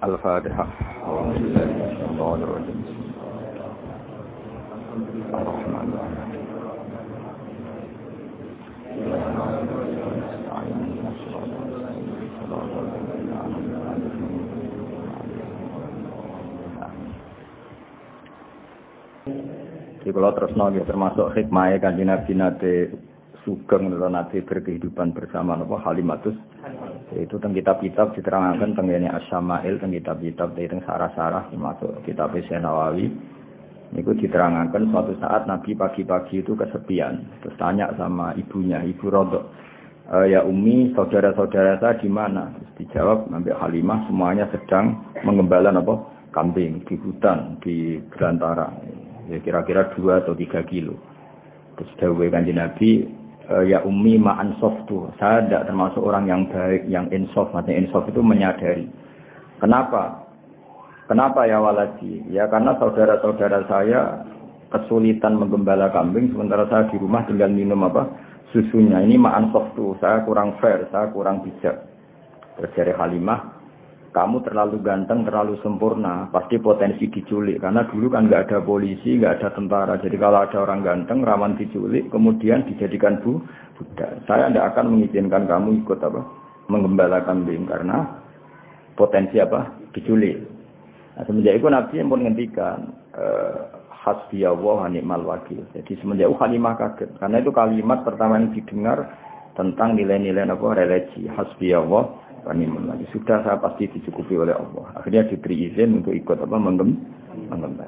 Al-Fatihah. Bismillahirrahmanirrahim. Ar-Rahmanirrahim. Jadi kalau terus nol termasuk hikmahnya Kanjeng Nabi nate sugeng nate berkehidupan bersama Halimatus. Itu teng kitab-kitab diterangkan tengene Asy-Syama'il, teng kitab-kitab teng sarah-sarah termasuk kitab Syekh Nawawi. Niku diterangkan suatu saat Nabi pagi-pagi itu kesepian. Terus tanya sama ibunya, Ibu Rodok, ya Umi, saudara-saudara saya di mana? Terus dijawab Nabi Halimah semuanya sedang menggembala kambing di hutan di belantara. Ya kira-kira 2 atau 3 kilo. Terus dawuh Kanjeng Nabi, ya Ummi ma'an softu. Saya tidak termasuk orang yang baik, yang insaf. Maksudnya insaf itu menyadari. Kenapa? Kenapa ya waladi? Ya karena saudara-saudara saya kesulitan menggembala kambing, sementara saya di rumah tinggal minum susunya. Ini ma'an softu. Saya kurang fair, saya kurang bijak. Terus dari Halimah, kamu terlalu ganteng, terlalu sempurna, pasti potensi diculik. Karena dulu kan nggak ada polisi, nggak ada tentara. Jadi kalau ada orang ganteng, rawan diculik, kemudian dijadikan budak. Saya tidak akan mengizinkan kamu ikut menggembala kambing karena potensi diculik. Nah, semenjak itu Nabi yang pun menghentikan hasbiyallah wa ni'mal wakil. Jadi semenjak itu Halimah kaget. Karena itu kalimat pertama yang didengar tentang nilai-nilai religi hasbiyallah. Lagi sudah saya pasti dicukupi oleh Allah. Akhirnya diberi izin untuk ikut menggembala.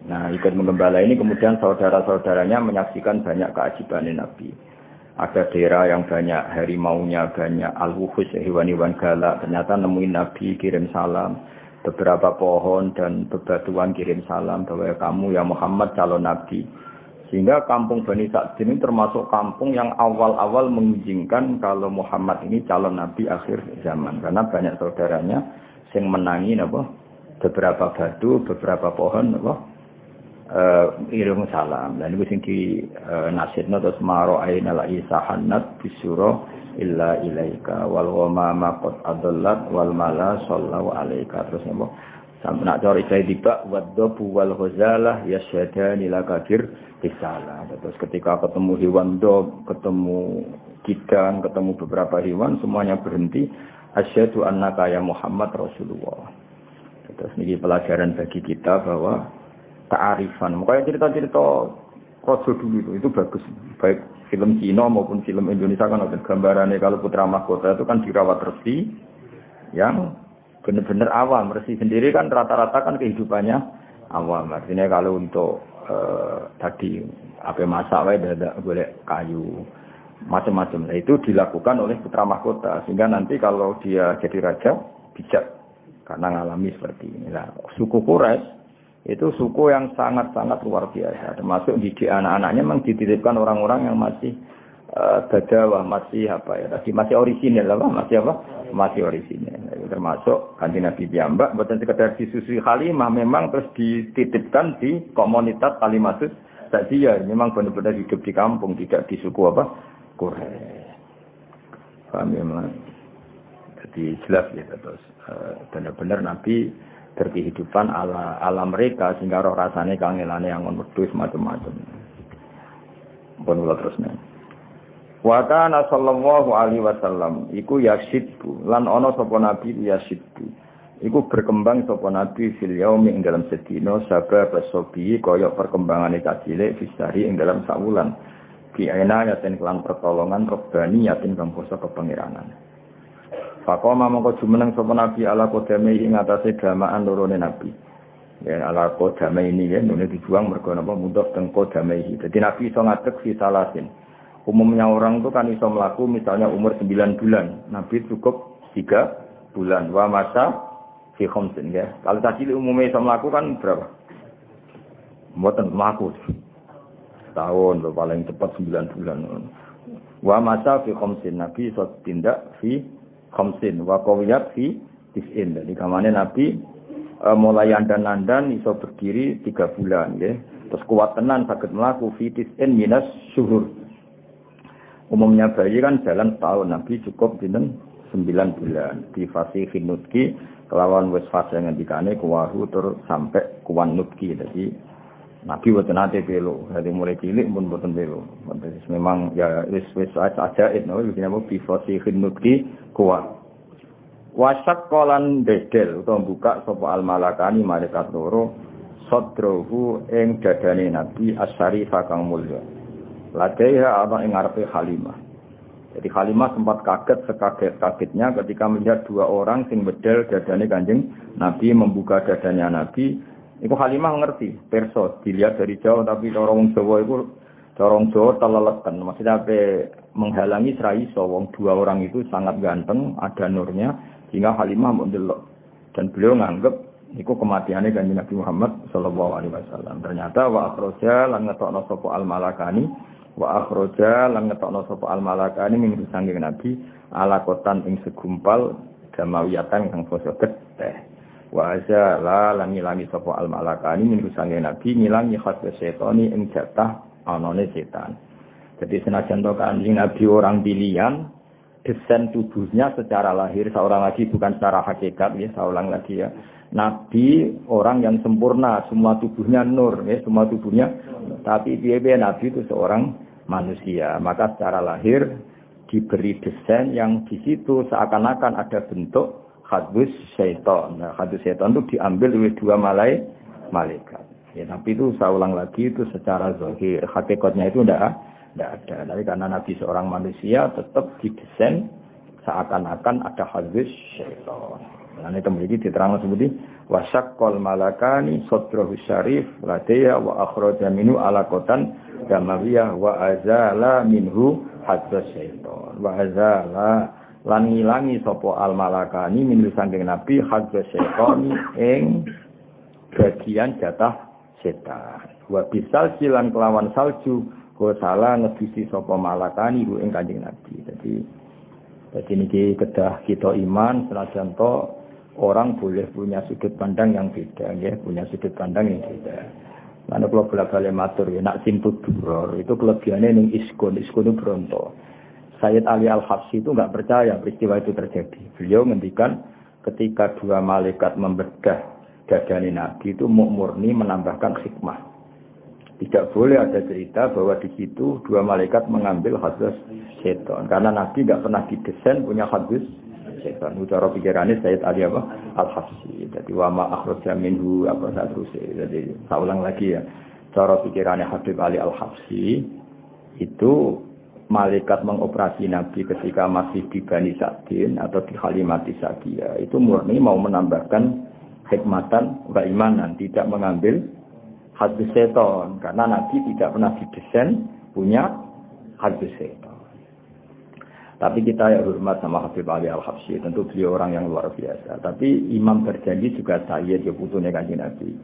Nah, ikut menggembala ini kemudian saudara-saudaranya menyaksikan banyak keajaiban Nabi. Ada daerah yang banyak harimaunya, banyak al-wuhus, hewan-hewan galak. Ternyata nemuin Nabi kirim salam. Beberapa pohon dan bebatuan kirim salam bahwa kamu ya Muhammad calon Nabi. Sehingga kampung Bani Sa'd ini termasuk kampung yang awal-awal mengizinkan kalau Muhammad ini calon Nabi akhir zaman. Karena banyak saudaranya yang menangi beberapa batu, beberapa pohon irung salam. Dan itu yang di nasidna terus maro aina la isahanat bisuro illa ilaika wal ghamama qad adallat wal mala sallallahu alaika. Terus sampai nak cari saya tiba waddobu wal ghazalah yasyadani lakadir risalah. Terus ketika ketemu hewan dob, ketemu kidang, ketemu beberapa hewan, semuanya berhenti. Asyhadu annaka ya Muhammad Rasulullah. Terus ini pelajaran bagi kita bahwa ta'arifan. Makanya cerita-cerita Rasul dulu itu bagus. Baik film Cina maupun film Indonesia kan ada gambarannya kalau putra mahkota itu kan dirawat resi yang benar-benar awam. Resi sendiri kan rata-rata kan kehidupannya awam. Artinya kalau untuk tadi apa masak wae dadak golek kayu macam-macam. Nah, itu dilakukan oleh putra mahkota sehingga nanti kalau dia jadi raja bijak karena ngalami seperti ini. Nah, suku Quraisy itu suku yang sangat-sangat luar biasa. Termasuk didik anak-anaknya memang dititipkan orang-orang yang masih badawah, masih masih orisinil masih orisinil. Termasuk Kanjeng Nabi piyambak mboten sekedar disusui Halimah, memang terus dititipkan di komunitas Halimatus Sa'diyah. Memang benar-benar hidup di kampung, tidak di suku Quraisy. Paham ya, Mas? Jadi jelas ya terus benar-benar Nabi berkehidupan ala mereka sehingga roh rasane kangelane yang wedhus macam-macam. Pun kula terusne. Wa kana sallallahu alaihi wasallam iku yasidbu lan ana sapa nabi yasidbu iku berkembang sapa nabi fil yaumi ing dalam sedina sabab sobi kaya perkembangane cilik fisari ing dalam sawulan ki ana yaten kelan pertolongan robbani yaten kang basa kepangeranan. Faqama mongko jumeneng sapa nabi ala kodame ing atase gamaan lorone nabi. Ya ala kodame ini ya nune dijuang mergo napa mundhak teng kodame iki. Dadi nabi iso ngadeg fi salasin. Umumnya orang itu kan iso mlaku misalnya umur 9 bulan. Nabi cukup 3 bulan. Wa masa fi khamsin ya. Kalau tadi umumnya iso mlaku kan berapa? Mboten mlaku. Tahun paling cepat 9 bulan. Wa masa fi khamsin. Nabi iso tindak fi khamsin. Wa qawiyat fi tis'in. Jadi kamane Nabi mulai andan-andan iso berdiri 3 bulan ya. Terus kuat tenan saged mlaku fi tis'in minas syuhur. Umumnya bayi kan jalan setahun, Nabi cukup dinten 9 bulan. Di fasihin nutki kelawan wis fase ngendikane kuwahu tur sampai kuwan nutki. Jadi Nabi boten nate belo, dari mulai cilik pun boten belo. Memang ya wis ajaib no iki napa bifasi nutki kuwa. Wasak kolan dedel utawa buka sapa al malakani malaikat loro sadrohu ing dadane Nabi asyarifa kang mulya. Ladaiha ana ing ngarepe Halimah. Jadi Halimah sempat kaget sekaget-kagetnya ketika melihat dua orang sing bedel dadane Kanjeng Nabi membuka dadanya Nabi. Iku Halimah ngerti, perso dilihat dari jauh tapi cara wong Jawa iku cara wong Jawa teleleken. Maksudnya menghalangi serai wong dua orang itu sangat ganteng, ada nurnya sehingga Halimah mendelok dan beliau nganggep iku kematiannya Kanjeng Nabi Muhammad sallallahu alaihi wasallam. Ternyata wa akhraja lan ngetokno sapa al malakani wa akhraja lan ngetokno sapa al malakani min sanging Nabi ala kotan ing segumpal jamawiyatan kang basa getih. Wa azala lan ngilangi sapa al malakani min sanging Nabi ngilangi khasbe setoni ing jatah anane setan. Jadi senajan to Kanjeng Nabi orang pilihan desain tubuhnya secara lahir seorang lagi bukan secara hakikat ya seorang lagi ya Nabi orang yang sempurna semua tubuhnya nur ya semua tubuhnya tapi piye-piye Nabi itu seorang manusia maka secara lahir diberi desain yang di situ seakan-akan ada bentuk hadus syaitan. Nah, hadus syaitan itu diambil oleh dua malaikat ya tapi itu saya ulang lagi itu secara zahir hakikatnya itu tidak ada. Tapi karena Nabi seorang manusia tetap didesain seakan-akan ada hadis syaitan. Nah itu menjadi diterangkan seperti wasyaqqal malakani sadrahu syarif ladaya wa akhraja minhu alaqatan damawiyah wa azala minhu hadis syaitan. Wa azala lan ngilangi sapa al malakani minhu saking Nabi hadis syaitan ing bagian jatah setan. Wa bisal silan kelawan salju salah ngebisi sapa malakani ku ing Kanjeng Nabi. Jadi niki kedah kita iman senajan to orang boleh punya sudut pandang yang beda ya, punya sudut pandang yang beda. Mana kalau bolak-balik matur ya nak simput duror itu kelebihannya ning iskun itu bronto. Sayyid Ali Al-Habsyi itu enggak percaya peristiwa itu terjadi. Beliau ngendikan ketika dua malaikat membedah dadane Nabi itu murni menambahkan hikmah. Tidak boleh ada cerita bahwa di situ dua malaikat mengambil hadis setan. Karena Nabi tidak pernah didesain punya hadis setan. Cara pikirannya Sayyid Ali Al-Habsyi. Jadi wama akhraja minhu apa satrusnya. Jadi saya ulang lagi ya. Cara pikirannya Habib Ali Al-Habsyi itu malaikat mengoperasi Nabi ketika masih di Bani Sa'din atau di Halimati Sa'diyah. Itu murni mau menambahkan hikmatan keimanan. Tidak mengambil hadis setan karena Nabi tidak pernah didesain punya hadis setan. Tapi kita ya hormat sama Habib Ali Al-Habsyi, tentu beliau orang yang luar biasa. Tapi Imam berjanji juga Sayyid ya putune Kanjeng Nabi.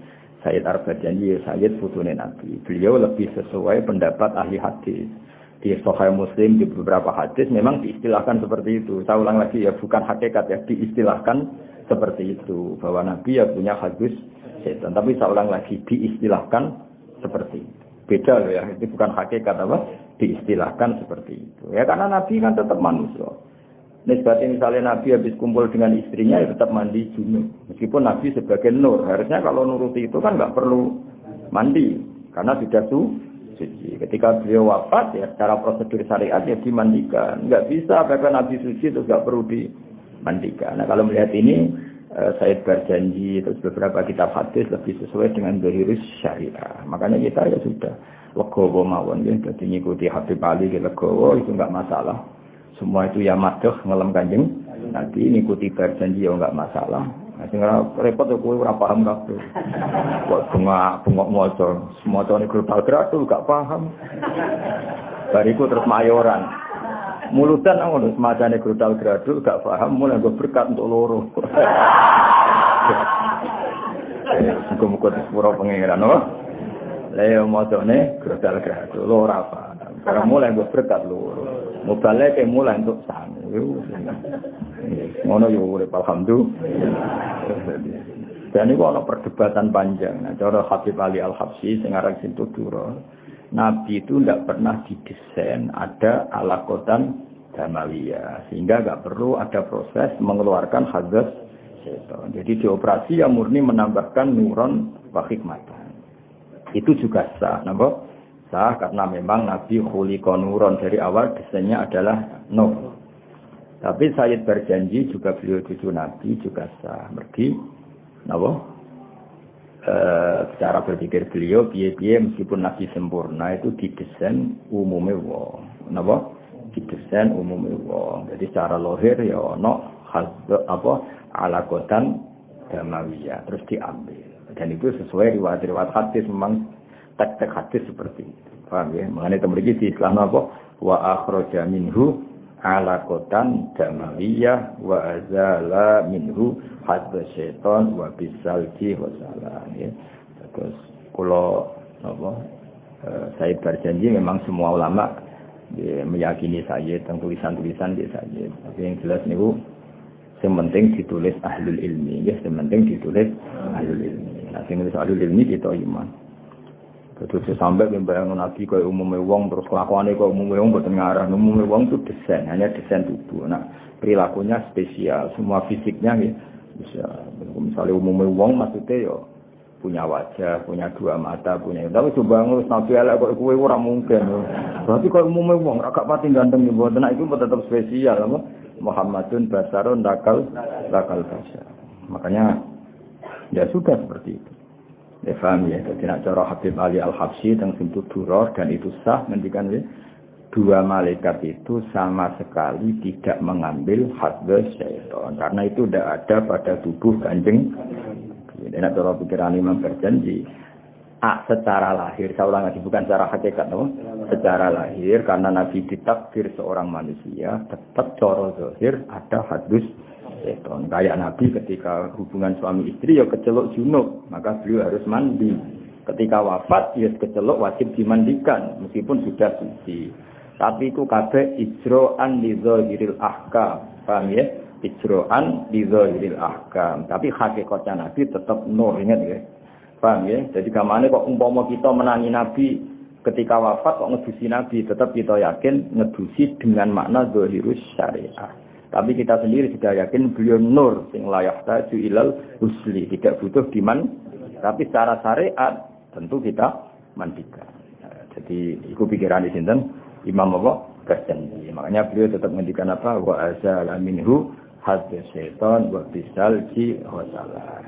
Sayyid Ar-Berjanji ya Sayyid putune Nabi. Beliau lebih sesuai pendapat ahli hadis. Di Sahih Muslim di beberapa hadis memang diistilahkan seperti itu. Saya ulang lagi ya bukan hakikat ya diistilahkan seperti itu bahwa Nabi ya punya hadis setan. Tapi saya ulang lagi diistilahkan seperti itu. Beda loh ya, itu bukan hakikat apa? Diistilahkan seperti itu. Ya karena Nabi kan tetap manusia. Nisbatnya misalnya Nabi habis kumpul dengan istrinya ya tetap mandi junub. Meskipun Nabi sebagai nur, harusnya kalau nuruti itu kan nggak perlu mandi karena sudah suci. Ketika beliau wafat ya secara prosedur syariat ya dimandikan. Nggak bisa bahkan Nabi suci itu nggak perlu dimandikan. Nah kalau melihat ini Sayyid berjanji terus beberapa kitab hadis lebih sesuai dengan zahirus syariah. Makanya kita ya sudah legowo mawon ya dadi ngikuti Habib Ali ke legowo itu enggak masalah. Semua itu ya madhah ngelem Kanjeng Nabi ngikuti berjanji ya enggak masalah. Nah sing repot kok kowe ora paham kabeh. Kok bengok maca, semacane grutal gratul gak paham. Bariku terus mayoran. Mulutan ngono semacane grutal gradul gak paham mulai go berkat untuk loro. Muga-muga disepuro pangeran no. Lha macane grutal gradul ora paham. Karena mulai go berkat loro. Mubale ke mulai untuk sami. Ngono yo urip alhamdulillah. Dan itu ada perdebatan panjang. Nah, cara Habib Ali Al-Habsyi sing aran Sintu Duro. Nabi itu tidak pernah didesain ada alakotan damawiyah sehingga nggak perlu ada proses mengeluarkan hadis syaitan. Jadi dioperasi yang murni menambahkan nuron wa hikmatan. Itu juga sah, napa? Sah karena memang Nabi khuliqa nuron dari awal desainnya adalah nur. Tapi Sayyid berjanji juga beliau cucu Nabi juga sah. Mergi napa? Cara berpikir beliau piye-piye meskipun Nabi sempurna itu didesain umume wong. Napa? Didesain umume wong. Jadi secara lahir ya ana alaqatan damawiyah terus diambil. Dan itu sesuai riwayat-riwayat hadis memang teks-teks hadis seperti itu. Paham ya? Mengenai temriki di Islam apa? Wa akhraja minhu alaqatan damawiyah wa azala minhu hadza syaitan wa bisalji wa salam ya. Terus kula saya berjanji memang semua ulama meyakini saya tentang tulisan-tulisan dia saya. Tapi yang jelas niku yang penting ditulis ahlul ilmi ya, yang penting ditulis ahlul ilmi. Nah, sing nulis ahlul ilmi kita iman. Terus sampai membayangkan Nabi kaya umumnya wong terus kelakuannya kaya umumnya wong buatan ngarah. Umumnya wong itu desain, hanya desain tubuh. Nah, perilakunya spesial, semua fisiknya ya bisa. Misalnya umumnya wong maksudnya ya punya wajah, punya dua mata, punya. Tapi coba ngurus Nabi elek kok kowe ora mungkin. Berarti kaya umumnya wong agak pati ganteng ya mboten. Nah, itu tetap spesial apa? Muhammadun basarun dakal basar. Makanya ya sudah seperti itu. Ya paham ya, jadi nak cara Habib Ali Al-Habsyi tentang pintu duror dan itu sah mendikan ya, dua malaikat itu sama sekali tidak mengambil hadza syaitan karena itu tidak ada pada tubuh Kanjeng. Jadi nak cara pikiran Imam berjanji secara lahir, saya ulang lagi bukan secara hakikat, no? Secara lahir karena Nabi ditakdir seorang manusia tetap cara zahir ada hadus syaitan. Kayak Nabi ketika hubungan suami istri ya keceluk junub, maka beliau harus mandi. Ketika wafat ya keceluk wajib dimandikan meskipun sudah suci. Tapi itu kabeh ijro'an li zahiril ahkam. Paham ya? Ijro'an li zahiril ahkam. Tapi hakikatnya Nabi tetap nur, ingat ya. Paham ya? Jadi kamane kok umpama kita menangi Nabi ketika wafat kok ngedusi Nabi, tetap kita yakin ngedusi dengan makna zahirus syariah. Tapi kita sendiri sudah yakin beliau nur sing layak taju ilal husli, tidak butuh diman. Tapi secara syariat tentu kita mandikan. Nah, jadi itu pikiran di sini Imam Abu berjanji. Makanya beliau tetap mendikan apa? Wa azala minhu hadza syaitan wa bisalji wa salam.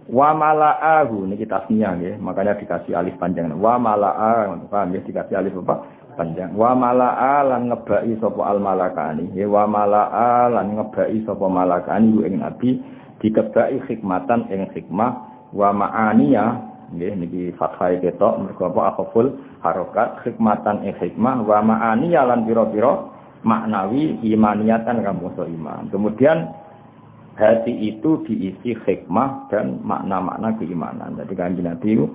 Wa mala'ahu ini kita tasniah ya. Makanya dikasih alif panjang. Wa mala'a, paham ya dikasih alif apa? Panjang. Wa mala'a lan ngebai sapa al malakani. Ya wa mala'a lan ngebai sapa malakani ing nabi dikebai hikmatan ing hikmah wa ma'aniya nggih niki fathah ketok mergo apa akhful harokat hikmatan ing hikmah wa ma'aniya lan pira-pira maknawi imaniyatan kamu iman. Kemudian hati itu diisi hikmah dan makna-makna keimanan. Jadi Kanjeng Nabi itu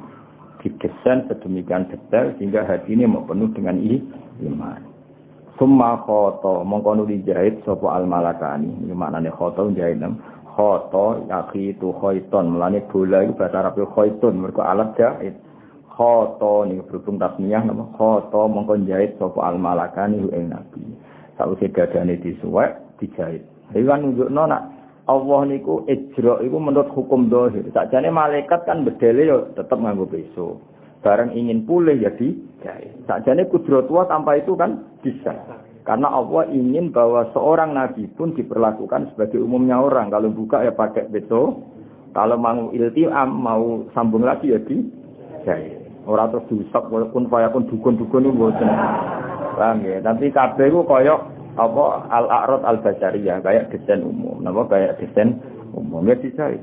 didesain sedemikian detail sehingga hati ini mau penuh dengan iman. Summa khoto mongko dijahit sapa al malakani. Iki maknane khoto jahit nem. Khoto yaki tu khaiton. Mulane bola itu bahasa Arab khaitun mergo alat jahit. Khoto niku berhubung tasniyah napa? Khoto mongko jahit sapa al malakani ing Nabi. Sakwise dadane disuwek dijahit. Iki kan nunjukno nak Allah niku ijra iku menurut hukum zahir. Sakjane malaikat kan bedele ya tetep nganggo peso. Bareng ingin pulih ya dijahit. Sakjane kudratullah tanpa itu kan bisa. Karena Allah ingin bahwa seorang nabi pun diperlakukan sebagai umumnya orang. Kalau buka ya pakai peso. Kalau mau iltiam, mau sambung lagi ya dijahit. Ora terus diusap walaupun payapun dukun-dukun itu mboten. Paham ya? Tapi kabeh ku koyok apa al-a'rad al-basariyah kayak desain umum. Napa kayak desain umum ya dijahit.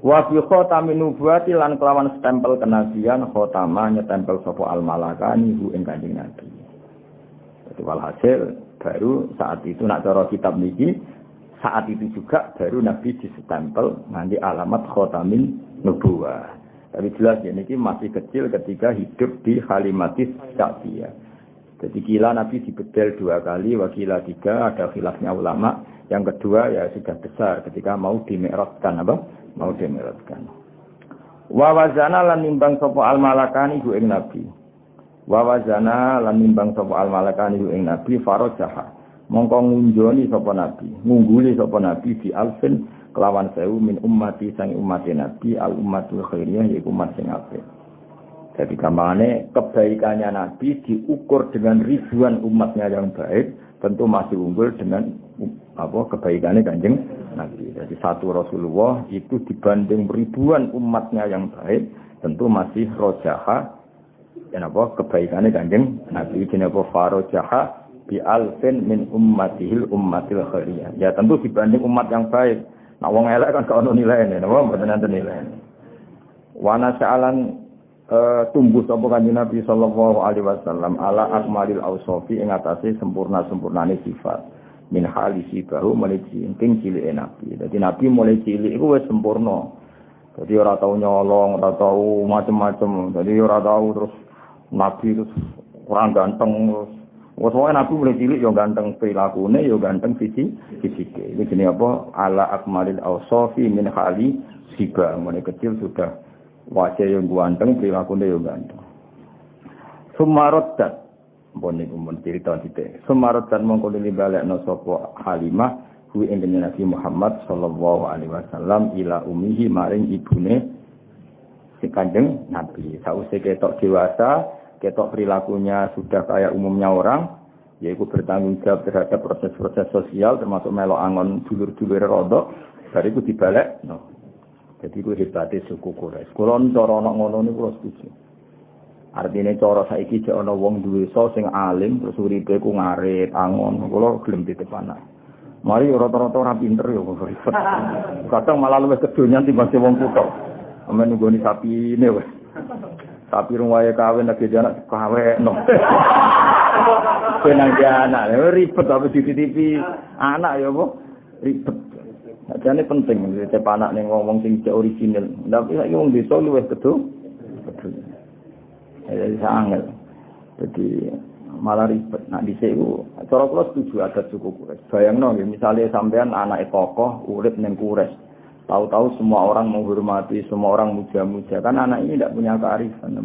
Wa bi khatamin nubuwati lan kelawan stempel kenabian khatama nyetempel sapa al-malakani hu ing Kanjeng Nabi. Jadi walhasil baru saat itu nak cara kitab niki saat itu juga baru Nabi disestempel nanti alamat khatamin nubuwah. Tapi jelas ya niki masih kecil ketika hidup di Halimatis Sa'diyah. Jadi kila Nabi dibedel 2 kali, wakila 3, ada khilafnya ulama. Yang kedua ya sudah besar ketika mau dimi'rajkan apa? Mau dimi'rajkan. Wa wazana lan nimbang sapa al malakani ing Nabi. Wa wazana lan nimbang sapa al malakani ing Nabi farajaha. mongko ngunjoni sapa nabi ngungguli sapa nabi di alfin kelawan 1000 min ummati sang umat nabi al ummatul khairiyah yaiku umat sing apik. Jadi gampangane kebaikannya nabi diukur dengan ribuan umatnya yang baik tentu masih unggul dengan kebaikannya Kanjeng Nabi. Jadi satu Rasulullah itu dibanding ribuan umatnya yang baik tentu masih rojaha dan kebaikannya Kanjeng Nabi jenenge farojaha bi alfin min ummatihil ummatil khairiyah. Ya tentu dibanding umat yang baik. Nah wong elek kan gak ono nilaine, napa mboten enten nilai. Wa nasa'alan tumbuh sapa Kanjeng Nabi sallallahu alaihi wasallam ala akmalil ausofi ing atase sempurnane sifat min halisi bahu mulai cilik Nabi. Dadi Nabi mulai cilik iku wis sempurna. Dadi ora tau nyolong, ora tau macem-macem. Dadi ora tau terus Nabi terus kurang ganteng terus. Wes wae Nabi mulai cilik yo ganteng prilakune yo ganteng fisike. Iki jenenge apa? Ala akmalil ausofi min hali siba. Mulai kecil sudah wajah yang ganteng, perilakunya yang ganteng. Sumarodat, bon niku mun cerita sithik. Sumarodat mongko dilbalekno sapa Halimah kuwi ing Nabi Muhammad sallallahu alaihi wasallam ila ummihi maring ibune si Kanjeng Nabi. Sausé ketok dewasa, ketok perilakunya sudah kayak umumnya orang, yaitu bertanggung jawab terhadap proses-proses sosial termasuk melok angon dulur-dulur rodok, bariku dibalek. No. Jadi ku hebate suku Quraisy. Kula cara ana ngono niku kula setuju. Artine cara saiki jek ana wong duwe sing alim terus uripe ku ngarit, angon, kula gelem ditepanak. Mari rata-rata ora pinter ya kok ribet. Kadang malah luwih kedonyan timbang wong kutho. Amen nggoni sapine wis. Sapi ruwahe kawin lagi anak kawekno. Penang anak ribet apa dititipi anak ya apa? Ribet. Jadi penting, kita anak nih ngomong sing original. Tapi lagi ngomong desa luwih betul. Jadi sangat. Jadi malah ribet. Nah di sini, cara kula setuju adat suku Quraisy. Bayangno, misalnya sampean anak tokoh urip ning Quraisy, tahu-tahu semua orang menghormati, semua orang muja-muja. Kan anak ini tidak punya kearifan.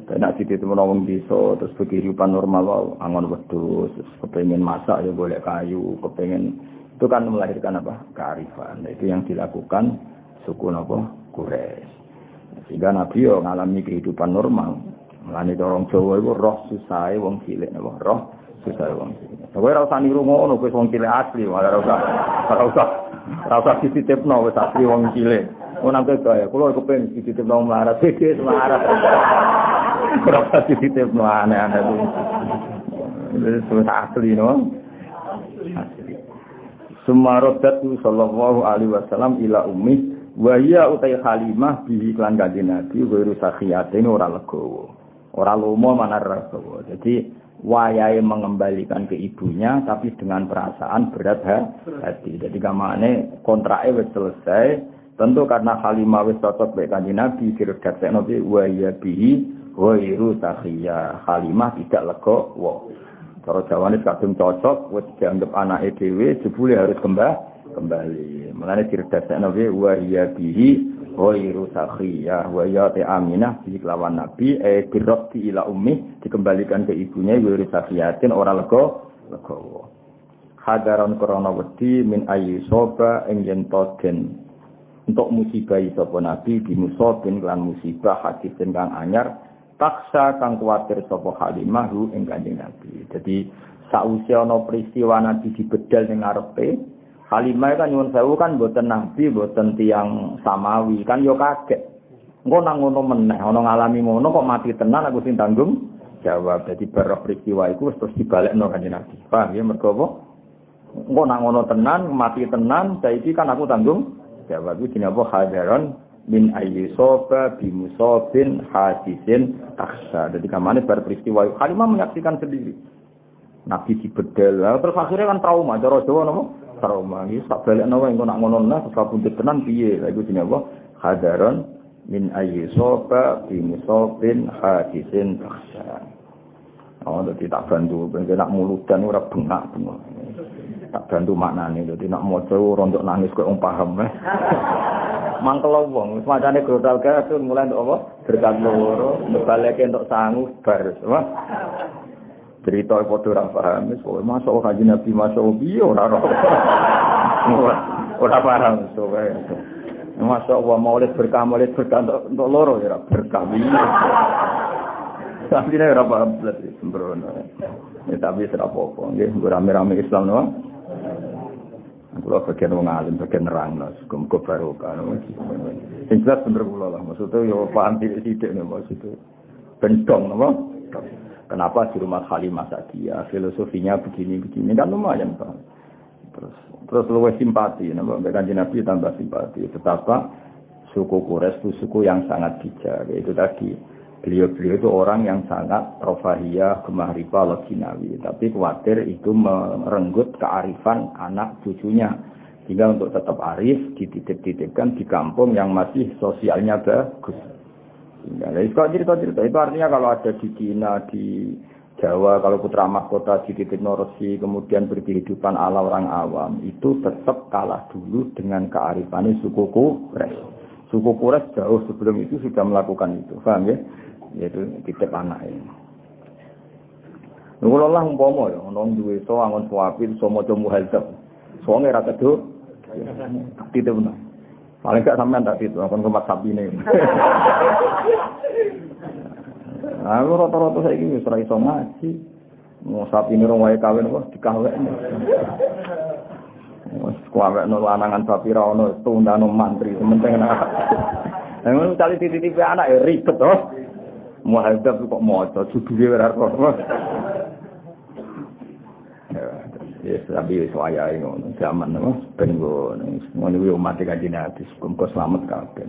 Karena situ ngomong desa, terus kehidupan normal, angon wedhus, kepengen masak ya boleh kayu, kepengen itu kan melahirkan apa? Kearifan. Nah, itu yang dilakukan suku Quraisy. Sehingga Nabi yo ngalami kehidupan normal. Mulane orang Jawa itu roh susahe wong cilik napa? Roh susahe wong cilik. Kowe ora usah niru ngono, kowe wong cilik asli, ora usah dititipno wis asli wong cilik. Ono nang kaya kula kepengin dititipno melarat, gede melarat. Ora usah dititipno aneh-aneh kuwi. Itu asli no. Sumarodatu sallallahu alaihi wasallam ila ummi wa hiya utai Halimah bihi lan Kanjeng Nabi wiru sakhiyatin ora legowo. Ora lomo manar legowo. Jadi wayahe mengembalikan ke ibunya tapi dengan perasaan berat hati. Jadi kamane kontrake wis selesai. Tentu karena Halimah wis cocok mek Kanjeng Nabi diredaksekno wa hiya bihi wiru sakhiyah. Halimah tidak legowo. Cara Jawane kadung cocok, wis dianggap anake dhewe jebule harus kembali. Mulane diredaksekno wa ya bihi ghairu sakhiyah wa ya ta Aminah bi kelawan Nabi birabti ila ummi dikembalikan ke ibunya ghairu sakhiyatin ora legowo. Hadaron krana wedi min ayyi soba ing yen den untuk musibah sapa Nabi bimusobin lan musibah hadisin kang anyar taksa kang kuwatir sapa Halimah hu ing Kanjeng Nabi. Jadi sausé ana peristiwa Nabi dibedal ning ngarepe, Halimah kan nyuwun sewu kan mboten Nabi, mboten tiyang samawi, kan yo kaget. Engko nang ngono meneh, ana ngalami ngono kok mati tenan aku sing tanggung jawab. Jadi bar peristiwa iku terus dibalekno Kanjeng Nabi. Paham ya mergo apa? Engko nang ngono tenan, mati tenan, saiki kan aku tanggung jawab. Iki jenenge apa? Hadaron min ayyi soba bimusobin hadisin taksa. Jadi kamane bar peristiwa Halimah menyaksikan sendiri Nabi dibedel terus akhirnya kan trauma cara Jawa napa trauma iki sak balekno wae engko nak ngono nah kabundut tenan piye lha iku jenenge apa hadaron min ayyi soba bimusobin hadisin taksa. Oh dadi tak bantu ben nak muludan ora bengak-bengok tak bantu maknane dadi nak maca rontok nangis kok wong paham mangkel wong macane grotal kae mulai ndok apa berkat loro baleke entuk sangu bar cerita padha ora paham wis kok masuk kanjeng Nabi masuk piye ora ora paham to kae. Masya Allah maulid berkah untuk loro ya berkah ini. Tapi ini ora paham blas sembrono. Ya tapi ora apa-apa nggih rame-rame Islam no. Kula bagian wong alim bagian nerangno muga barokah. Sing jelas bener kula lah maksudnya yo paham sithik nek maksud bentong napa. Kenapa di rumah Halimah Sa'diyah filosofinya begini kan lumayan Pak. Terus luwih simpati napa Kanjeng Nabi tambah simpati. Betapa suku Quraisy itu suku yang sangat bijak. Itu tadi beliau itu orang yang sangat rofahiyah, gemah riba, loginawi. Tapi khawatir itu merenggut kearifan anak cucunya. Sehingga untuk tetap arif dititip-titipkan di kampung yang masih sosialnya bagus. Jadi kalau cerita-cerita itu artinya kalau ada di Cina, di Jawa, kalau putra mahkota di titik Norsi, kemudian berkehidupan ala orang awam, itu tetap kalah dulu dengan kearifannya suku Quraisy. Suku Quraisy jauh sebelum itu sudah melakukan itu, paham ya? Yaitu titip anak ini. Nunggu lah umpama ya, nong duwe so angon suapin, so moco muhadzab, soalnya rata tuh, titip benar. Paling gak sampean tak itu, akan kemat sapi ini. Aku rata-rata saya ini serai iso ngaji, mau sapi ini orang wae kawin kok dikawin. Kawin nol anangan sapi rawon tundano mantri sementing nak. Emang cari titip anak ya ribet toh. Mau hadap kok moco, judulnya berarti. Ya, tapi soalnya ini zaman apa? Pengo, ngono umat Kanjeng Nabi, muga selamat kabeh.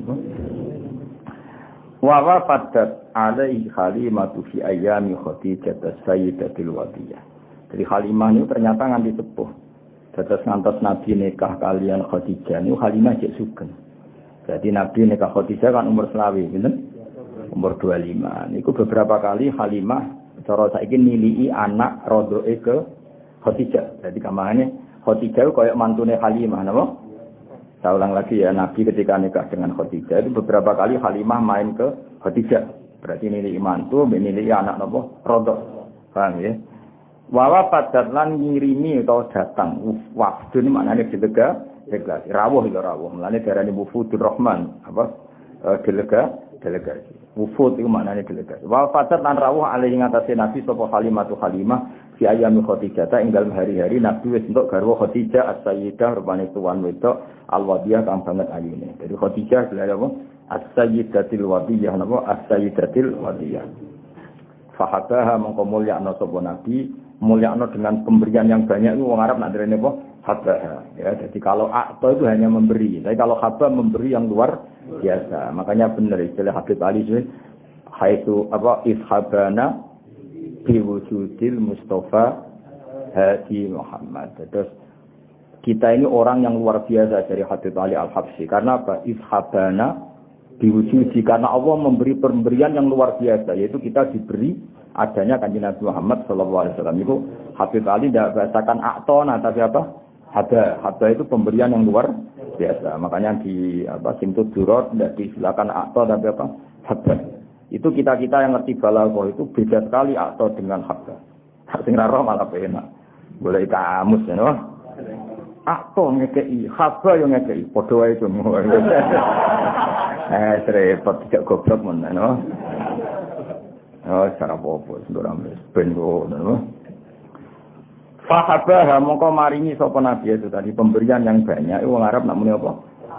Wa wafadat alaihi Halimah fi ayami Khadijah as-sayyidatil wadiyah. Jadi Halimah itu ternyata nganti sepuh. Dados ngantos Nabi nikah kalian Khadijah niku Halimah jek sugeng. Jadi Nabi nikah Khadijah kan umur 20, pinten? Umur 25. Niku beberapa kali Halimah cara saiki nilii anak rodoe ke Khadijah. Jadi kamane Khadijah koyo mantune Halimah napa? Saya ulang lagi ya, Nabi ketika nikah dengan Khadijah itu beberapa kali Halimah main ke Khadijah. Berarti nilai mantu, nilai anak napa? Rodok. Paham ya? Wawa padat lan ngirimi atau datang. Wafdu ini maknanya delegasi. Rawuh itu rawuh. Mulane darane Wufudur Rahman, apa? Delegasi. Wufud itu maknanya delegasi. Wawa padat lan rawuh alaihi ngatasi Nabi sapa Halimah fi ayami Khadijah ta ing dalem hari-hari Nabi wis entuk garwa Khadijah as-sayyidah rupane tuan wedok al-wadiyah kang banget ayune. Jadi Khadijah gelar apa? As-sayyidatil wadiyah napa? As-sayyidatil wadiyah. Fahabaha mongko mulyakno sapa Nabi, mulyakno dengan pemberian yang banyak itu wong Arab nak derene apa? Habaha. Ya, jadi kalau akto itu hanya memberi, tapi kalau haba memberi yang luar biasa. Makanya benar istilah Habib Ali itu haitsu apa ishabana biwujudil Mustafa Hadi Muhammad. Terus kita ini orang yang luar biasa dari Habib Ali Al-Habsyi. Karena apa? Ishabana biwujudi. Karena Allah memberi pemberian yang luar biasa. Yaitu kita diberi adanya Kanjeng Nabi Muhammad SAW. Itu Habib Ali tidak bahasakan aktona. Tapi apa? Haba itu pemberian yang luar biasa. Makanya di Simtud Durot tidak disilakan akto tapi apa? Haba. Itu kita-kita yang ngerti balaghah itu beda sekali atau dengan habba. Sing ra roh malah penak. Boleh kamus ya no. Atau ngekei, habba yo ngekei, padha wae cuma. Repot tidak goblok men no. Oh, cara apa sendoram ben ngono. Fahabah mongko maringi sapa nabi itu tadi pemberian yang banyak wong Arab nak muni apa?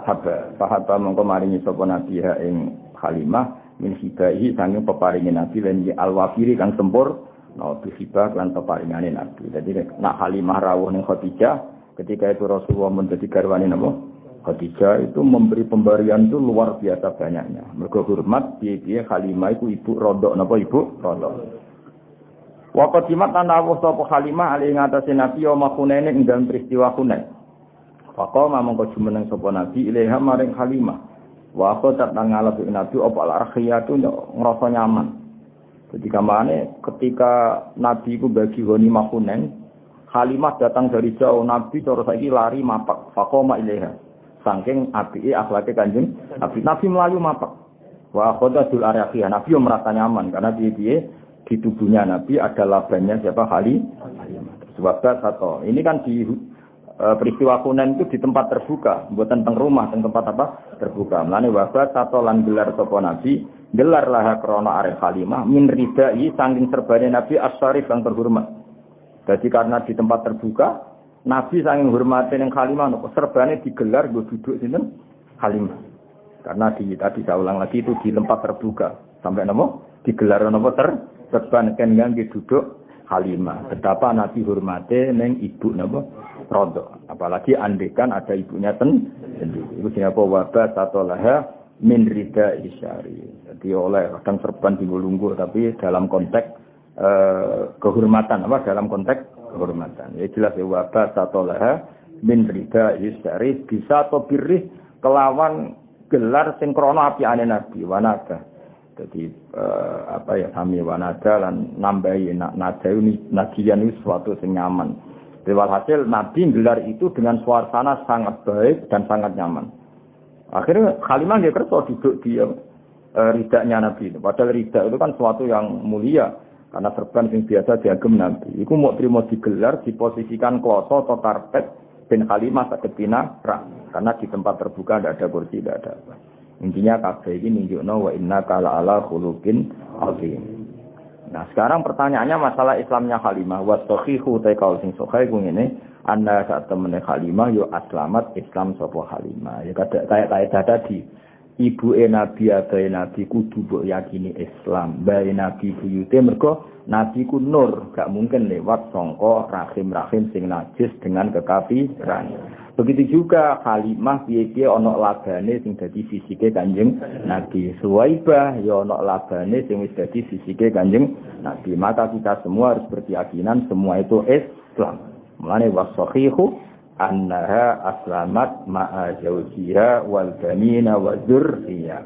Habba. Fahabah mongko maringi sapa nabi ing Halimah min hibahi sanging peparingin Nabi lan al-wafiri kang sempur no hibah lan peparingane Nabi. Jadi nak Halimah rawuh ning Khadijah ketika itu Rasulullah menjadi garwane napa? Khadijah itu memberi pemberian itu luar biasa banyaknya. Mergo hormat piye-piye Halimah itu ibu rodok napa ibu rodok. Wa qadimat anawu sapa Halimah ali ngatasi Nabi ya Hunain ing dalem peristiwa Hunain. Faqama mongko jumeneng sapa Nabi ilaiha maring Halimah. Wa aku tak ngalap Nabi apa al-arkhiyah itu ngerasa nyaman. Jadi kamane ketika Nabi itu bagi ghanimah Hunain, Halimah datang dari jauh, Nabi cara saiki lari mapak, faqoma ilaiha. Saking apike akhlake Kanjeng Nabi melayu mapak. Wa khadatul arkhiyah, Nabi yo merasa nyaman karena piye-piye di tubuhnya Nabi ada labannya siapa? Halimah. Wabat atau ini kan di peristiwa Hunain itu di tempat terbuka, buatan teng rumah, teng tempat apa? Terbuka. Mulane wabat atau lan gelar sapa Nabi, gelar lah krana arek Halimah min ridai saking serbane Nabi as-syarif yang terhormat. Jadi karena di tempat terbuka, Nabi saking hormate ning Halimah, serbane digelar nggo duduk sinten? Halimah. Karena tadi saya ulang lagi itu di tempat terbuka. Sampai napa? Digelar napa serban kan ngangge duduk Halimah. Betapa Nabi hormate ning ibu napa? Rodo. Apalagi andekan ada ibunya sendiri. Ibu siapa wabah atau laha min rida isyari. Jadi oleh kadang serban dilungguh tapi dalam konteks kehormatan apa? Dalam konteks kehormatan. Ya jelas ya wabah atau laha min rida isyari bisa atau birih kelawan gelar sing krana apiane Nabi wanada. Jadi sami wanada lan nambahi nada ini najian itu suatu sing nyaman. Walhasil Nabi gelar itu dengan suasana sangat baik dan sangat nyaman. Akhirnya Halimah dia kerso duduk di ridaknya Nabi. Padahal ridak itu kan suatu yang mulia karena serban yang biasa diagem Nabi. Iku mau terima digelar diposisikan kloso atau karpet ben Halimah saged pinara karena di tempat terbuka tidak ada kursi, tidak ada apa. Intinya kabeh iki nunjukno wa innaka la'ala khuluqin azim. Nah, sekarang pertanyaannya masalah Islamnya Halimah. Wa sahihu ta kaul sing sahih ku ngene, anna sak temene Halimah yo aslamat Islam sapa Halimah. Ya kayak tadi. Ibuke Nabi abae Nabi kudu mbok yakini Islam. Bae Nabi buyute mergo Nabi ku nur, gak mungkin lewat sangka rahim-rahim sing najis dengan kekafiran. Begitu juga Halimah piye-piye ana labane sing dadi fisike Kanjeng Nabi. Suwaibah ya ana labane sing wis dadi fisike Kanjeng Nabi. Maka kita semua harus berkeyakinan semua itu Islam. Mulane wasahihu annaha aslamat ma'a zawjiha wal banina wa dzurriyyah.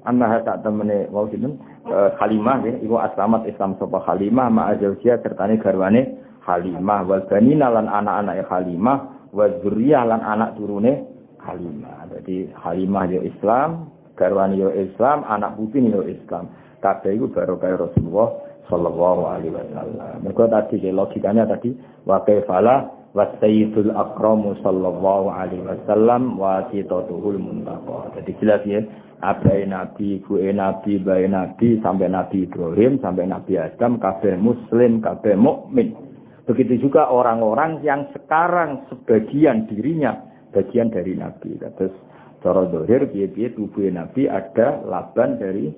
Annaha tak temene wau sinten Halimah ya iku aslamat Islam sapa Halimah ma'a zawjiha sertane garwane Halimah wal banina lan anak-anake Halimah wa dzurriyyah lan anak turune Halimah. Jadi Halimah yo Islam, garwane yo Islam, anak putine yo Islam. Kabeh iku barokah Rasulullah sallallahu alaihi wasallam. Mergo tadi logikanya tadi wa kaifala wa sayyidul akramu sallallahu alaihi wasallam wa sitatuhul muntaqa. Jadi jelas ya, abai Nabi, ibuke Nabi, bae Nabi sampai Nabi Ibrahim sampai Nabi Adam kabeh muslim, kabeh mukmin. Begitu juga orang-orang yang sekarang sebagian dirinya bagian dari Nabi. Terus cara zahir piye-piye tubuh Nabi ada laban dari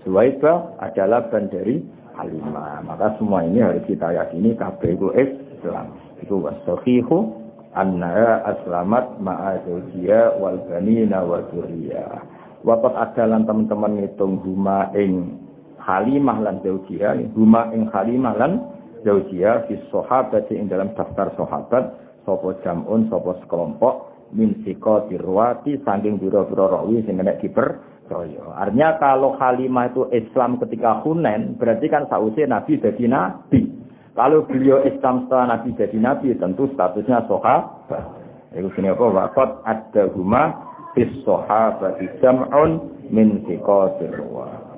Suwaibah, ada laban dari Halimah. Maka semua ini harus kita yakini kabeh itu Islam. Itu wasahihu anna aslamat ma'a zawjiha wal banina wa dzurriyyah. Waqat adalan teman-teman ngitung huma ing Halimah lan zawjiha, huma ing Halimah lan zawjiha fi sahabat ing dalam daftar sahabat sapa jamun sapa sekelompok min siqatir ruwati saking pira-pira rawi sing nek dipercaya. Artinya kalau Halimah itu Islam ketika Hunain berarti kan sausé Nabi dadi nabi. Kalau beliau Islam setelah Nabi jadi Nabi, tentu statusnya sahabat. Itu sini apa? Waqat ada huma bis sahabati jam'un min siqatir ruwati.